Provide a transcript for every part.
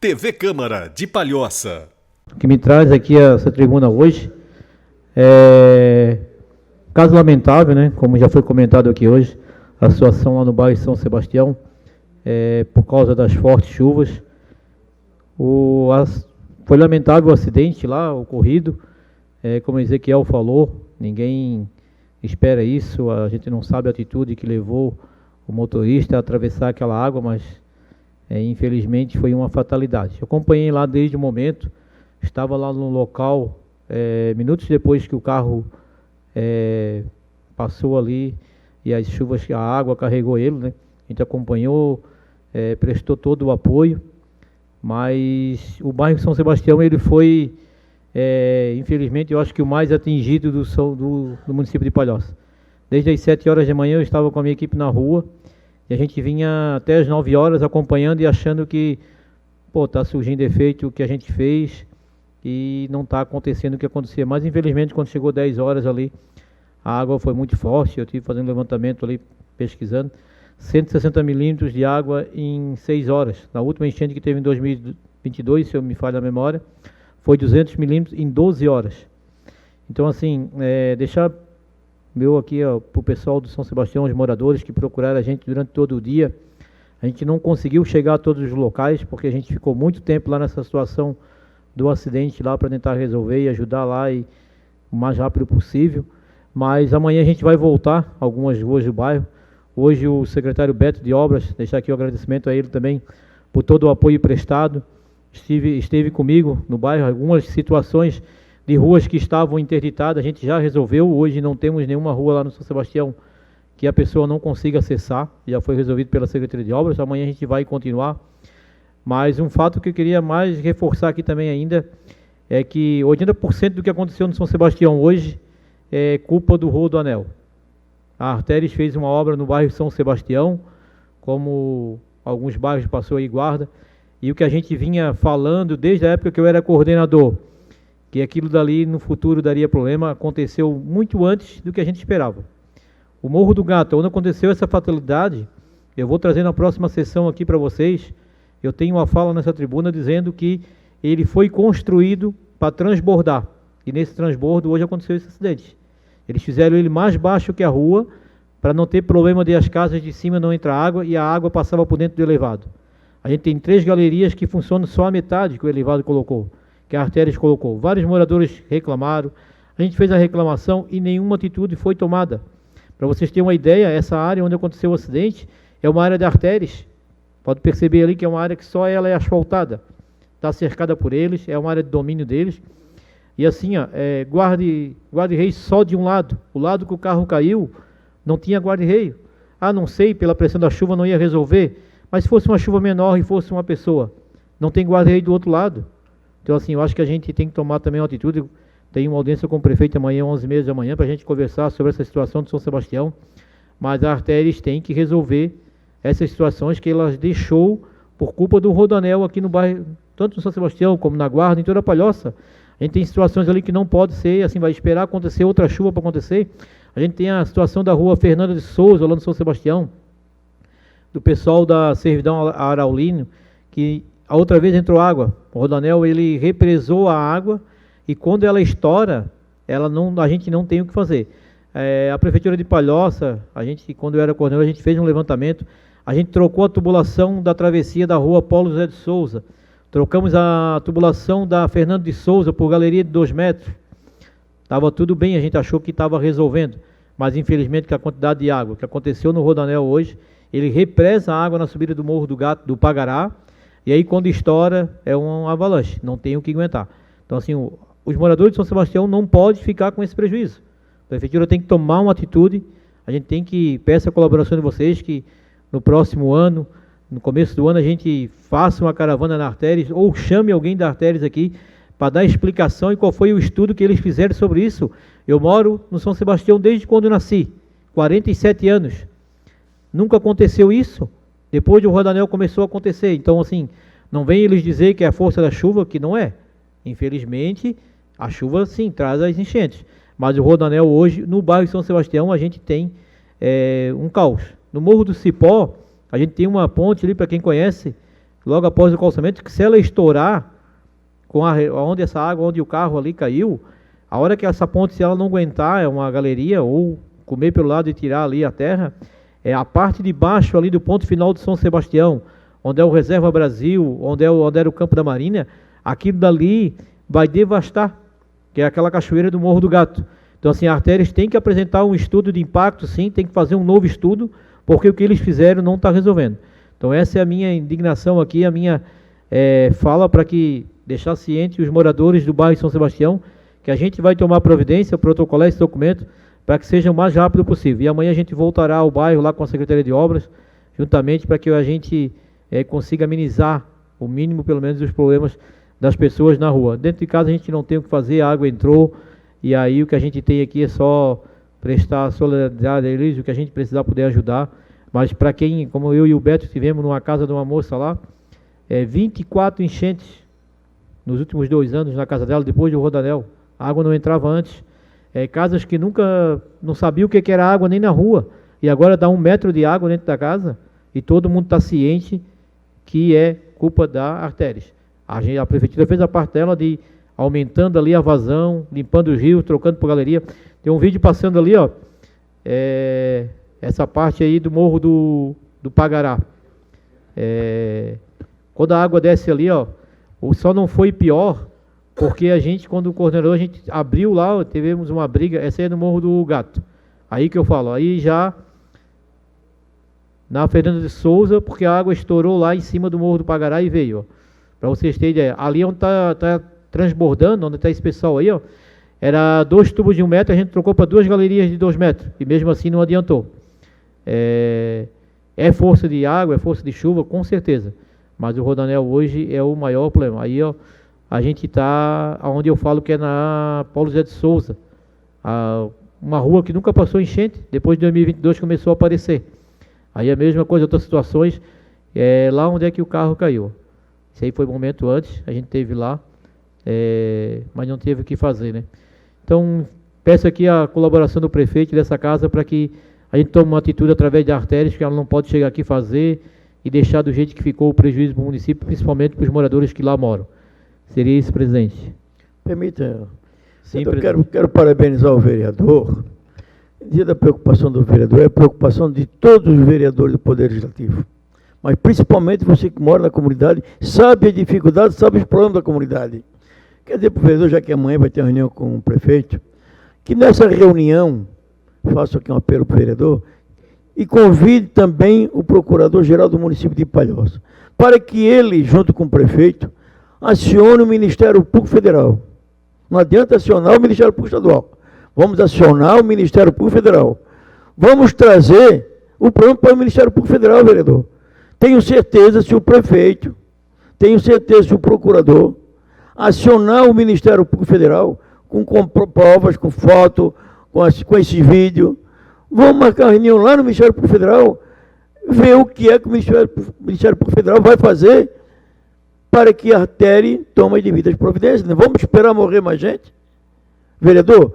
TV Câmara de Palhoça. O que me traz aqui a essa tribuna hoje é caso lamentável, né? Como já foi comentado aqui hoje, a situação lá no bairro São Sebastião, por causa das fortes chuvas. Foi lamentável o acidente lá ocorrido, como Ezequiel falou, ninguém espera isso, a gente não sabe a atitude que levou o motorista a atravessar aquela água, mas infelizmente foi uma fatalidade. Eu acompanhei lá desde o momento, estava lá no local, minutos depois que o carro passou ali e as chuvas, a água carregou ele, né? A gente acompanhou, prestou todo o apoio, mas o bairro São Sebastião ele foi, infelizmente, eu acho que o mais atingido do município de Palhoça. Desde as 7 horas da manhã eu estava com a minha equipe na rua, e a gente vinha até as 9 horas acompanhando e achando que, está surgindo efeito o que a gente fez e não está acontecendo o que acontecia. Mas infelizmente quando chegou 10 horas ali, a água foi muito forte, eu tive fazendo levantamento ali, pesquisando, 160 milímetros de água em 6 horas. Na última enchente que teve em 2022, se eu me falha a memória, foi 200 milímetros em 12 horas. Então assim, deixar meu aqui para o pessoal do São Sebastião, os moradores que procuraram a gente durante todo o dia. A gente não conseguiu chegar a todos os locais, porque a gente ficou muito tempo lá nessa situação do acidente lá para tentar resolver e ajudar lá e o mais rápido possível. Mas amanhã a gente vai voltar algumas ruas do bairro. Hoje o secretário Beto de Obras, deixar aqui o agradecimento a ele também por todo o apoio prestado. Esteve comigo no bairro, algumas situações de ruas que estavam interditadas, a gente já resolveu. Hoje não temos nenhuma rua lá no São Sebastião que a pessoa não consiga acessar, já foi resolvido pela Secretaria de Obras. Amanhã a gente vai continuar. Mas um fato que eu queria mais reforçar aqui também ainda, é que 80% do que aconteceu no São Sebastião hoje é culpa do Rodoanel. A Artéries fez uma obra no bairro São Sebastião, como alguns bairros passou aí guarda, e o que a gente vinha falando desde a época que eu era coordenador, que aquilo dali no futuro daria problema, aconteceu muito antes do que a gente esperava. O Morro do Gato, onde aconteceu essa fatalidade, eu vou trazer na próxima sessão aqui para vocês, eu tenho uma fala nessa tribuna dizendo que ele foi construído para transbordar, e nesse transbordo hoje aconteceu esse acidente. Eles fizeram ele mais baixo que a rua, para não ter problema de as casas de cima não entrar água, e a água passava por dentro do elevado. A gente tem 3 galerias que funcionam só a metade que o elevado colocou, que a Artéries colocou. Vários moradores reclamaram, a gente fez a reclamação e nenhuma atitude foi tomada. Para vocês terem uma ideia, essa área onde aconteceu o acidente é uma área de Artéries. Pode perceber ali que é uma área que só ela é asfaltada. Está cercada por eles, é uma área de domínio deles. E assim, guarda-reio só de um lado. O lado que o carro caiu, não tinha guarda-reio. Não sei, pela pressão da chuva não ia resolver. Mas se fosse uma chuva menor e fosse uma pessoa, não tem guarda-reio do outro lado. Então assim, eu acho que a gente tem que tomar também uma atitude. Tem uma audiência com o prefeito amanhã, 11h30 da manhã, para a gente conversar sobre essa situação de São Sebastião. Mas a Artéries tem que resolver essas situações que elas deixou por culpa do Rodoanel aqui no bairro, tanto no São Sebastião como na Guarda, em toda a Palhoça. A gente tem situações ali que não pode ser, assim, vai esperar acontecer outra chuva para acontecer. A gente tem a situação da rua Fernanda de Souza, lá no São Sebastião, do pessoal da Servidão Araulino, que a outra vez entrou água. O Rodoanel, ele represou a água e quando ela estoura, a gente não tem o que fazer. A Prefeitura de Palhoça, quando eu era coordenador, a gente fez um levantamento, a gente trocou a tubulação da travessia da rua Paulo José de Souza, trocamos a tubulação da Fernando de Souza por galeria de 2 metros. Estava tudo bem, a gente achou que estava resolvendo, mas infelizmente que a quantidade de água que aconteceu no Rodoanel hoje, ele represa a água na subida do Morro do Gato, do Pagará, e aí quando estoura é um avalanche, não tem o que aguentar. Então assim, os moradores de São Sebastião não podem ficar com esse prejuízo. A Prefeitura tem que tomar uma atitude, a gente tem que peço a colaboração de vocês, que no próximo ano, no começo do ano, a gente faça uma caravana na Artéries, ou chame alguém da Artéries aqui, para dar explicação e qual foi o estudo que eles fizeram sobre isso. Eu moro no São Sebastião desde quando eu nasci, 47 anos. Nunca aconteceu isso. Depois do Rodoanel começou a acontecer. Então, assim, não vem eles dizer que é a força da chuva, que não é. Infelizmente, a chuva, sim, traz as enchentes. Mas o Rodoanel hoje, no bairro São Sebastião, a gente tem um caos. No Morro do Cipó, a gente tem uma ponte ali, para quem conhece, logo após o calçamento, que se ela estourar, onde essa água, onde o carro ali caiu, a hora que essa ponte, se ela não aguentar, é uma galeria, ou comer pelo lado e tirar ali a terra, é a parte de baixo ali do ponto final de São Sebastião, onde é o Reserva Brasil, onde era o Campo da Marinha, aquilo dali vai devastar, que é aquela cachoeira do Morro do Gato. Então, assim, a Artérias tem que apresentar um estudo de impacto, sim, tem que fazer um novo estudo, porque o que eles fizeram não está resolvendo. Então, essa é a minha indignação aqui, a minha fala para que deixar ciente os moradores do bairro São Sebastião, que a gente vai tomar providência, protocolar esse documento, para que seja o mais rápido possível. E amanhã a gente voltará ao bairro lá com a Secretaria de Obras, juntamente para que a gente consiga amenizar o mínimo, pelo menos, os problemas das pessoas na rua. Dentro de casa a gente não tem o que fazer, a água entrou, e aí o que a gente tem aqui é só prestar solidariedade a eles, o que a gente precisar poder ajudar. Mas para quem, como eu e o Beto estivemos numa casa de uma moça lá, 24 enchentes nos últimos 2 anos na casa dela, depois do Rodanel. A água não entrava antes. Casas que nunca, não sabiam o que era água nem na rua, e agora dá 1 metro de água dentro da casa, e todo mundo está ciente que é culpa da Artérias. A prefeitura fez a parte dela de aumentando ali a vazão, limpando os rios, trocando por galeria. Tem um vídeo passando ali, ó, essa parte aí do Morro do Pagará. Quando a água desce ali, ó, só não foi pior, porque a gente, quando o coordenador, a gente abriu lá, tivemos uma briga, essa aí é no Morro do Gato. Aí que eu falo, aí já na Fernanda de Souza, porque a água estourou lá em cima do Morro do Pagará e veio, ó. Para vocês terem ideia, ali onde está transbordando, onde está esse pessoal aí, ó, era 2 tubos de 1 metro, a gente trocou para 2 galerias de 2 metros, e mesmo assim não adiantou. Força de água, é força de chuva, com certeza, mas o Rodanel hoje é o maior problema. Aí, ó, a gente está onde eu falo que é na Paulo José de Souza, uma rua que nunca passou enchente, depois de 2022 começou a aparecer. Aí a mesma coisa, outras situações, lá onde é que o carro caiu. Isso aí foi um momento antes, a gente teve lá, mas não teve o que fazer, né? Então, peço aqui a colaboração do prefeito dessa casa para que a gente tome uma atitude através de Artérias, que ela não pode chegar aqui fazer e deixar do jeito que ficou o prejuízo para o município, principalmente para os moradores que lá moram. Seria isso, presidente. Permita, Sim, eu quero parabenizar o vereador. Dia da preocupação do vereador é a preocupação de todos os vereadores do Poder Legislativo. Mas principalmente você que mora na comunidade, sabe a dificuldade, sabe os problemas da comunidade. Quer dizer para o vereador, já que amanhã vai ter uma reunião com o prefeito, que nessa reunião, faço aqui um apelo para o vereador, e convide também o procurador-geral do município de Palhoça, para que ele, junto com o prefeito, acione o Ministério Público Federal. Não adianta acionar o Ministério Público Estadual. Vamos acionar o Ministério Público Federal. Vamos trazer o problema para o Ministério Público Federal, vereador. Tenho certeza se o prefeito, tenho certeza se o procurador acionar o Ministério Público Federal com provas, com foto, com esse vídeo, vamos marcar uma reunião lá no Ministério Público Federal, ver o que é que o Ministério Público Federal vai fazer para que a Artéria tome as devidas providências. Não vamos esperar morrer mais gente. Vereador,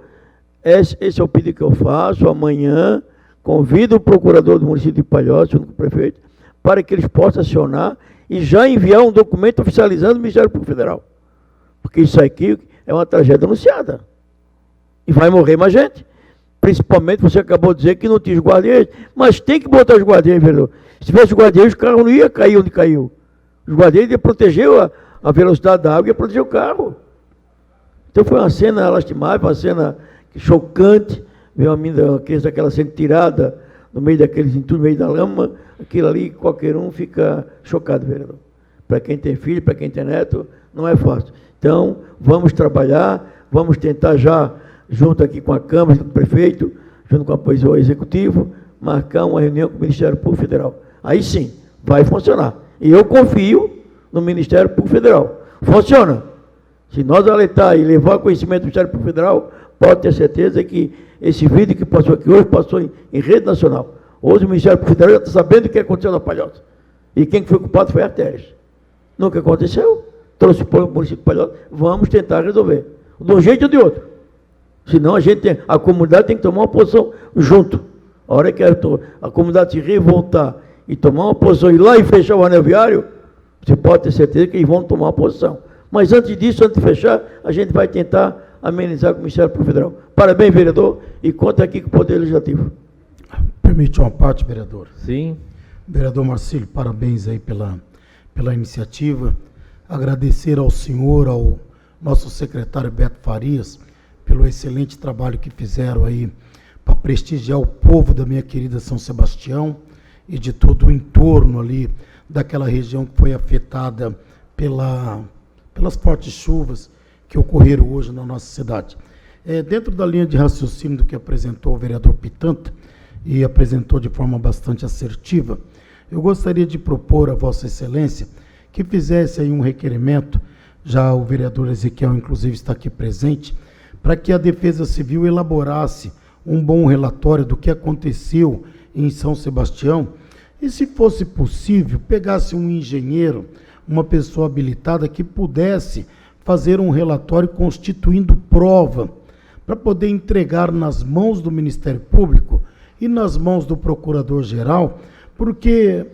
esse é o pedido que eu faço. Amanhã convido o procurador do município de Palhoça, junto com o prefeito, para que eles possam acionar e já enviar um documento oficializando o Ministério Público Federal. Porque isso aqui é uma tragédia anunciada. E vai morrer mais gente. Principalmente, você acabou de dizer que não tinha os guardiões, mas tem que botar os guardiões, vereador. Se tivesse os guardiões, o carro não ia cair onde caiu. Os guardiões iam proteger a velocidade da água e ia proteger o carro. Então foi uma cena lastimável, uma cena chocante, ver uma criança daquela sendo tirada no meio daqueles entulhos, no meio da lama, aquilo ali, qualquer um fica chocado, vereador. Para quem tem filho, para quem tem neto, não é fácil. Então, vamos trabalhar, vamos tentar já, junto aqui com a Câmara, com o prefeito, junto com o apoio executivo, marcar uma reunião com o Ministério Público Federal. Aí sim, vai funcionar. E eu confio no Ministério Público Federal. Funciona. Se nós alertar e levar conhecimento do Ministério Público Federal, pode ter certeza que esse vídeo que passou aqui hoje, passou em rede nacional. Hoje o Ministério Público Federal já está sabendo o que aconteceu na Palhoça. E quem foi culpado foi a Artérias. Nunca aconteceu. Trouxe para o município de Palhoça. Vamos tentar resolver. De um jeito ou de outro. Senão a comunidade tem que tomar uma posição junto. A hora que a comunidade se revoltar e tomar uma posição, ir lá e fechar o anel viário, Você pode ter certeza que eles vão tomar uma posição. Mas antes disso, antes de fechar, a gente vai tentar amenizar com o Ministério Público Federal. Parabéns, vereador, e conta aqui com o Poder Legislativo. Permite uma parte, vereador. Sim. Vereador Marcílio, parabéns aí pela iniciativa. Agradecer ao senhor, ao nosso secretário Beto Farias, pelo excelente trabalho que fizeram aí para prestigiar o povo da minha querida São Sebastião e de todo o entorno ali daquela região que foi afetada pelas fortes chuvas que ocorreram hoje na nossa cidade. Dentro da linha de raciocínio do que apresentou o vereador Pitanta, e apresentou de forma bastante assertiva, eu gostaria de propor a Vossa Excelência que fizesse aí um requerimento, já o vereador Ezequiel inclusive está aqui presente, para que a Defesa Civil elaborasse um bom relatório do que aconteceu em São Sebastião e, se fosse possível, pegasse um engenheiro, uma pessoa habilitada que pudesse fazer um relatório constituindo prova para poder entregar nas mãos do Ministério Público e nas mãos do Procurador-Geral, porque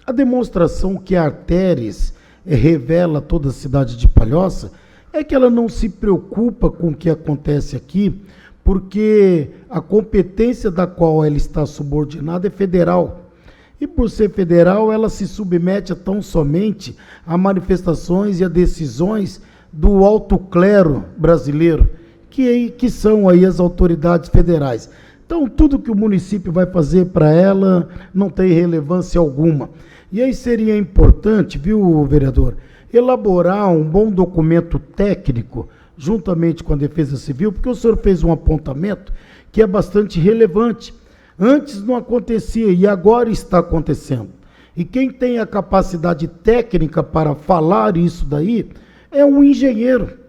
a demonstração que a Arteres revela a toda a cidade de Palhoça é que ela não se preocupa com o que acontece aqui, porque a competência da qual ela está subordinada é federal. E por ser federal, ela se submete tão somente a manifestações e a decisões do alto clero brasileiro, que são aí as autoridades federais. Então, tudo que o município vai fazer para ela não tem relevância alguma. E aí seria importante, viu, vereador, elaborar um bom documento técnico, juntamente com a Defesa Civil, porque o senhor fez um apontamento que é bastante relevante. Antes não acontecia e agora está acontecendo. E quem tem a capacidade técnica para falar isso daí é um engenheiro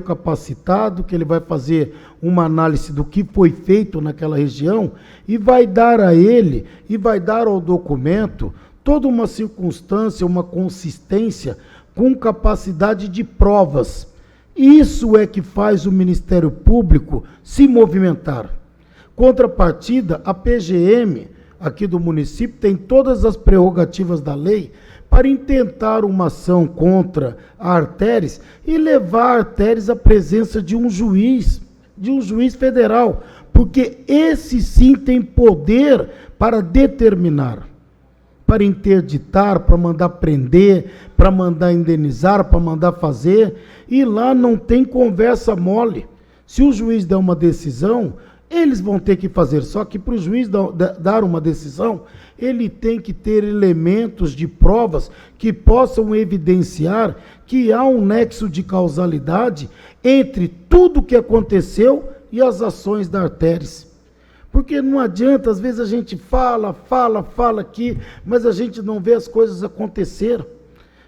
capacitado, que ele vai fazer uma análise do que foi feito naquela região e vai dar a ele, e vai dar ao documento, toda uma circunstância, uma consistência com capacidade de provas. Isso é que faz o Ministério Público se movimentar. Contrapartida, a PGM aqui do município tem todas as prerrogativas da lei para intentar uma ação contra a Arteres e levar a Arteres à presença de um juiz federal, porque esse sim tem poder para determinar, para interditar, para mandar prender, para mandar indenizar, para mandar fazer, e lá não tem conversa mole. Se o juiz der uma decisão, eles vão ter que fazer, só que para o juiz dar uma decisão, ele tem que ter elementos de provas que possam evidenciar que há um nexo de causalidade entre tudo o que aconteceu e as ações da Arteres. Porque não adianta, às vezes a gente fala aqui, mas a gente não vê as coisas acontecer.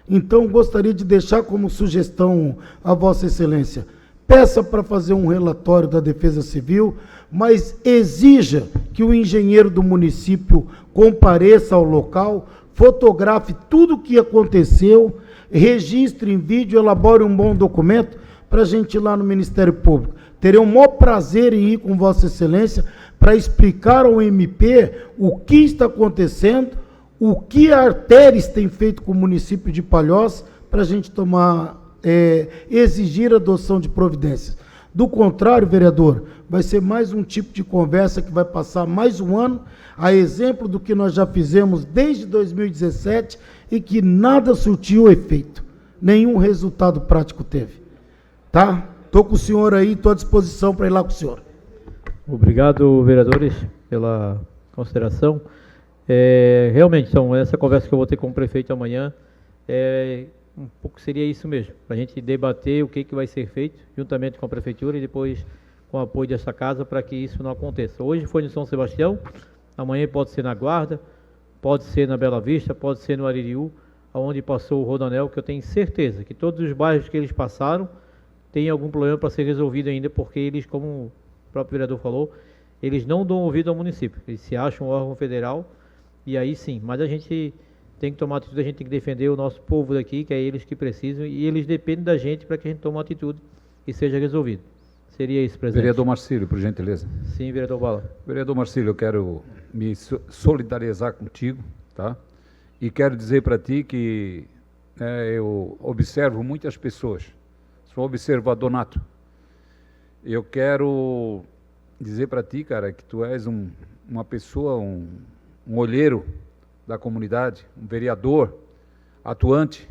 Então, gostaria de deixar como sugestão a Vossa Excelência, peça para fazer um relatório da Defesa Civil, mas exija que o engenheiro do município compareça ao local, fotografe tudo o que aconteceu, registre em vídeo, elabore um bom documento para a gente ir lá no Ministério Público. Terei o maior prazer em ir com Vossa Excelência para explicar ao MP o que está acontecendo, o que a Arteres tem feito com o município de Palhoça, para a gente exigir a adoção de providências. Do contrário, vereador, vai ser mais um tipo de conversa que vai passar mais um ano, a exemplo do que nós já fizemos desde 2017 e que nada surtiu efeito, nenhum resultado prático teve. Tá? Estou com o senhor aí, estou à disposição para ir lá com o senhor. Obrigado, vereadores, pela consideração. Realmente, então, essa conversa que eu vou ter com o prefeito amanhã, um pouco seria isso mesmo, para a gente debater o que vai ser feito, juntamente com a prefeitura e depois com o apoio dessa casa, para que isso não aconteça. Hoje foi no São Sebastião, amanhã pode ser na Guarda, pode ser na Bela Vista, pode ser no Aririú, onde passou o Rodoanel, que eu tenho certeza que todos os bairros que eles passaram têm algum problema para ser resolvido ainda, porque eles, como o próprio vereador falou, eles não dão ouvido ao município, eles se acham um órgão federal, e aí sim, mas a gente tem que tomar atitude, a gente tem que defender o nosso povo daqui, que é eles que precisam, e eles dependem da gente para que a gente tome uma atitude e seja resolvido. Seria isso, presidente. Vereador Marcílio, por gentileza. Sim, vereador Bala. Vereador Marcílio, eu quero me solidarizar contigo, tá? E quero dizer para ti que eu observo muitas pessoas, sou observador nato. Eu quero dizer para ti, cara, que tu és uma pessoa, um olheiro da comunidade, um vereador atuante.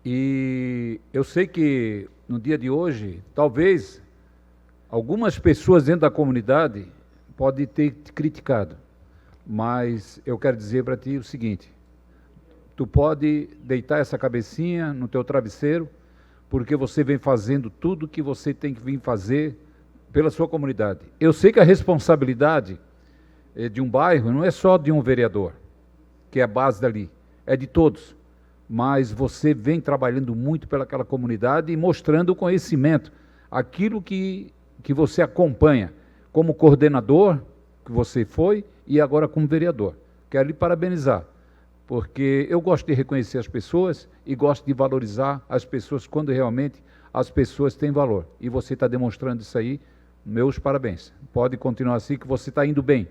E eu sei que no dia de hoje, talvez algumas pessoas dentro da comunidade podem ter te criticado, mas eu quero dizer para ti o seguinte: tu pode deitar essa cabecinha no teu travesseiro, porque você vem fazendo tudo que você tem que vir fazer pela sua comunidade. Eu sei que a responsabilidade de um bairro não é só de um vereador, que é a base dali, é de todos. Mas você vem trabalhando muito pelaquela comunidade e mostrando o conhecimento, aquilo que você acompanha como coordenador, que você foi, e agora como vereador. Quero lhe parabenizar, porque eu gosto de reconhecer as pessoas e gosto de valorizar as pessoas quando realmente as pessoas têm valor. E você está demonstrando isso aí, meus parabéns. Pode continuar assim, que você está indo bem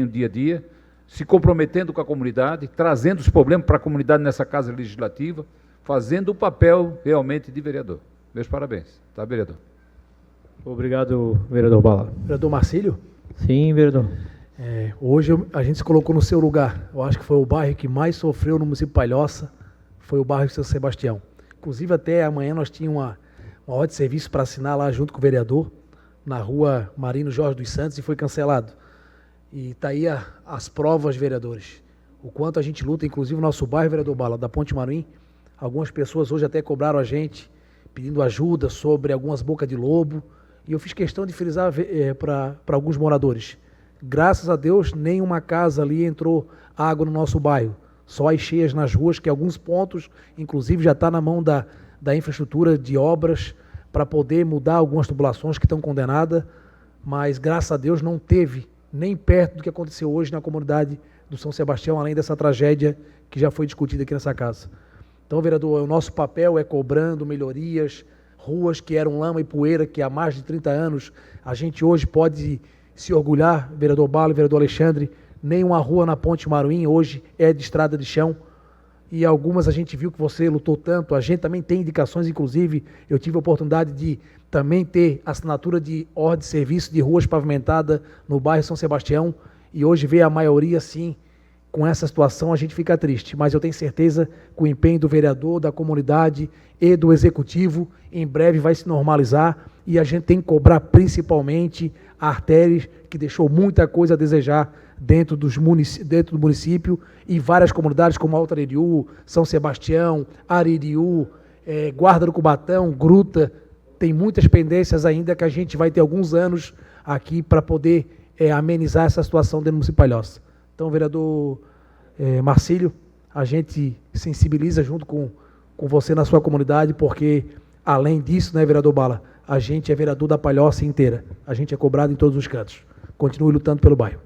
o dia a dia, se comprometendo com a comunidade, trazendo os problemas para a comunidade nessa casa legislativa, fazendo o papel realmente de vereador. Meus parabéns, tá, vereador? Obrigado, vereador Bala. Vereador Marcílio, Sim, vereador. hoje a gente se colocou no seu lugar. Eu acho que foi o bairro que mais sofreu no município de Palhoça, foi o bairro de São Sebastião. Inclusive, até amanhã nós tínhamos uma ordem de serviço para assinar lá junto com o vereador, na rua Marino Jorge dos Santos, e foi cancelado. E está aí as provas, vereadores. O quanto a gente luta, inclusive o nosso bairro, vereador Bala, da Ponte Maruim. Algumas pessoas hoje até cobraram a gente, pedindo ajuda sobre algumas bocas de lobo. E eu fiz questão de frisar para alguns moradores. Graças a Deus, nenhuma casa ali entrou água no nosso bairro. Só as cheias nas ruas, que alguns pontos, inclusive, já está na mão da infraestrutura de obras para poder mudar algumas tubulações que estão condenadas. Mas, graças a Deus, não teve nem perto do que aconteceu hoje na comunidade do São Sebastião, além dessa tragédia que já foi discutida aqui nessa casa. Então, vereador, o nosso papel é cobrando melhorias, ruas que eram lama e poeira, que há mais de 30 anos a gente hoje pode se orgulhar, vereador Bala e vereador Alexandre, nenhuma rua na Ponte Maruim hoje é de estrada de chão, e algumas a gente viu que você lutou tanto, a gente também tem indicações, inclusive eu tive a oportunidade de também ter assinatura de ordem de serviço de ruas pavimentadas no bairro São Sebastião, e hoje ver a maioria assim, com essa situação a gente fica triste, mas eu tenho certeza que o empenho do vereador, da comunidade e do executivo em breve vai se normalizar, e a gente tem que cobrar principalmente a artéria, que deixou muita coisa a desejar dentro do município, e várias comunidades como Alto Aririú, São Sebastião, Aririú, Guarda do Cubatão, Gruta. Tem muitas pendências ainda que a gente vai ter alguns anos aqui para poder amenizar essa situação dentro do município de Palhoça. Então, vereador Marcílio, a gente sensibiliza junto com você na sua comunidade, porque, além disso, né, vereador Bala, a gente é vereador da Palhoça inteira. A gente é cobrado em todos os cantos. Continue lutando pelo bairro.